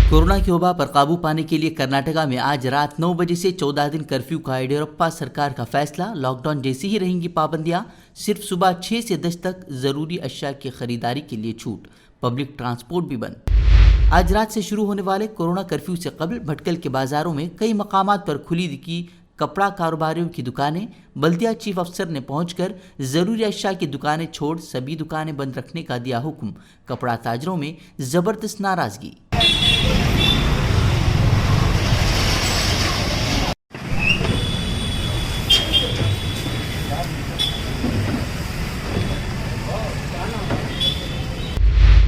Corona की वबा पर काबू पाने के लिए कर्नाटका में आज रात 9 बजे से 14 दिन कर्फ्यू का येडियुरप्पा सरकार का फैसला। लॉकडाउन जैसी ही रहेंगी पाबंदियां, सिर्फ सुबह 6 से 10 तक ज़रूरी अशिया की खरीदारी के लिए छूट, पब्लिक ट्रांसपोर्ट भी बंद। आज रात से शुरू होने वाले कोरोना कर्फ्यू से कबल भटकल के बाजारों में कई मकामात पर खुली दिखी कपड़ा कारोबारियों की दुकानें। बल्दिया चीफ अफसर ने पहुंचकर ज़रूरी अशिया की दुकानें छोड़ सभी दुकानें बंद रखने का दिया हुक्म। कपड़ा ताजरों में ज़बरदस्त नाराज़गी।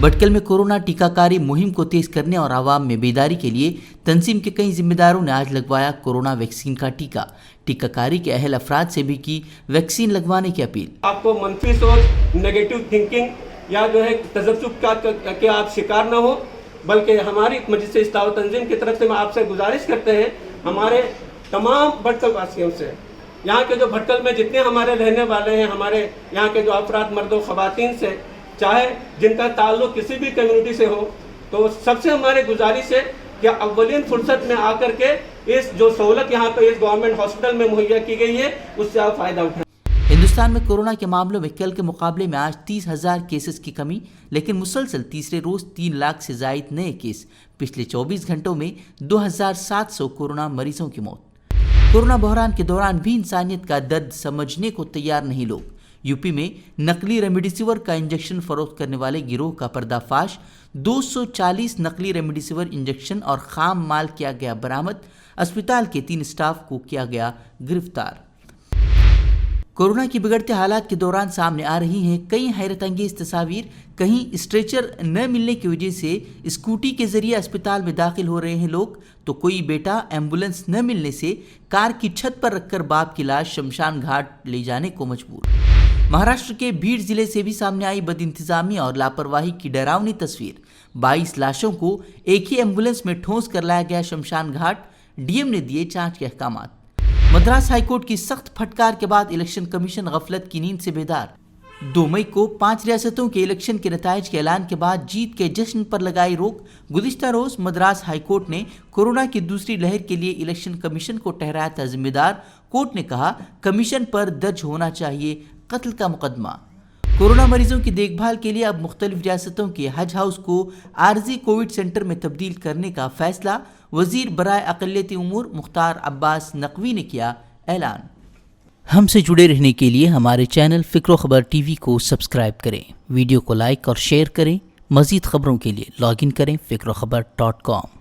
भटकल में कोरोना टीकाकारी मुहिम को तेज करने और आवाम में बेदारी के लिए तंजीम के कई जिम्मेदारों ने आज लगवाया कोरोना वैक्सीन का टीका। टीकाकारी के अहल अफराद से भी की वैक्सीन लगवाने की अपील। आपको मनफी सोच, नेगेटिव थिंकिंग या जो है तजब्जुब के आप शिकार न हो, बल्कि हमारी मजलिस इस्लाह तंजीम की तरफ से हम आपसे गुजारिश करते हैं, हमारे तमाम भटकल वासियों से, यहाँ के जो भटकल में जितने हमारे रहने वाले हैं, हमारे यहाँ के जो अफराद मर्दों ख़वातीन से, चाहे जिनका ताल्लुक किसी भी कम्युनिटी से हो, तो सबसे हमारी गुजारिश है कि अव्वलीन फुर्सत में आकर के इस जो सहूलत यहाँ पे इस गवर्नमेंट हॉस्पिटल में मुहैया की गई है उससे आप फ़ायदा उठाएं। हिंदुस्तान में कोरोना के मामलों में कल के मुकाबले में आज 30,000 केसेस की कमी, लेकिन मुसलसल तीसरे रोज 3 लाख से जायद नए केस। पिछले 24 घंटों में 2,700 कोरोना मरीजों की मौत। कोरोना बहरान के दौरान भी इंसानियत का दर्द समझने को तैयार नहीं लोग। यूपी में नकली रेमडेसिविर का इंजेक्शन फरोख्त करने वाले गिरोह का पर्दाफाश। 240 नकली रेमडेसिविर इंजेक्शन और खाम माल किया गया बरामद। अस्पताल के 3 स्टाफ को किया गया गिरफ्तार। कोरोना की बिगड़ते हालात के दौरान सामने आ रही हैं कई हैरत अंगेज तस्वीर। कहीं स्ट्रेचर न मिलने की वजह से स्कूटी के जरिए अस्पताल में दाखिल हो रहे हैं लोग, तो कोई बेटा एम्बुलेंस न मिलने से कार की छत पर रखकर बाप की लाश शमशान घाट ले जाने को मजबूर। महाराष्ट्र के भीड़ जिले से भी सामने आई बदइंतजामी और लापरवाही की डरावनी तस्वीर। 22 लाशों को एक ही एम्बुलेंस में ठोंस कर लाया गया शमशान घाट। डीएम ने दिए जांच के अहकामात। मद्रास हाईकोर्ट की सख्त फटकार के बाद इलेक्शन कमीशन गफलत की नींद से बेदार। 2 मई को 5 रियासतों के इलेक्शन के नताइज के ऐलान के बाद जीत के जश्न पर लगाई रोक। गुज़िश्ता रोज मद्रास हाईकोर्ट ने कोरोना की दूसरी लहर के लिए इलेक्शन कमीशन को ठहराया था जिम्मेदार। कोर्ट ने कहा कमीशन पर दर्ज होना चाहिए कत्ल का मुकदमा। कोरोना मरीजों की देखभाल के लिए अब मुख्तलिफ रियासतों के हज हाउस को आरजी कोविड सेंटर में तब्दील करने का फैसला। वजीर बराए अक़लियती उमूर मुख्तार अब्बास नकवी ने किया ऐलान। हमसे जुड़े रहने के लिए हमारे चैनल फ़िक्र ख़बर टीवी को सब्सक्राइब करें, वीडियो को लाइक और शेयर करें। मज़ीद ख़बरों के लिए लॉगिन करें फ़िक्रख़बर.com।